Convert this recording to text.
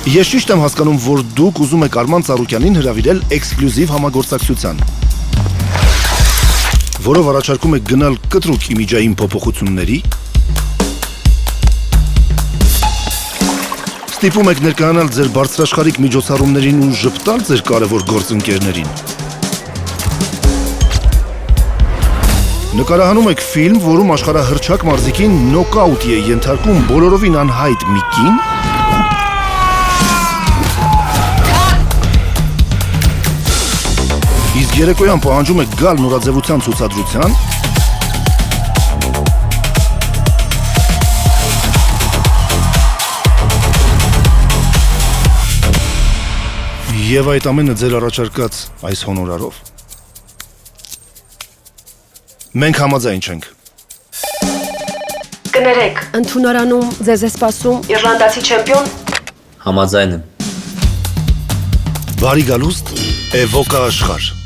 Ես ճիշտ եմ հասկանում, որ դուք ուզում եք Արման Ծառուկյանին հրավիրել էքսկլյուզիվ համագործակցության, որով առաջարկում եք գնալ կտրուկ իմիջային փոփոխությունների, ստիպում եք ներկայանալ ձեր բարձրաշխարհիկ միջոցառումներին ու ժպտալ ձեր կարևոր գործընկերներին։ Նկարահանում եք ֆիլմ, որում աշխարհահռչակ մարզիկին նոկաուտի է ենթարկում բոլորովին անհայտ մի կին, իսկ երեկոյան պահանջում եք գալ նորաձևության ցուցադրության, եւ այդ ամենը ձեր առաջարկած այս հոնորարով։ Մենք համաձայն չենք։ Կներեք, ընդունարանում ձեզ է սպասում իռլանդացի չեմպիոն։ Համաձայն եմ։ Բարի գալուստ, Էվոկա աշխարհ։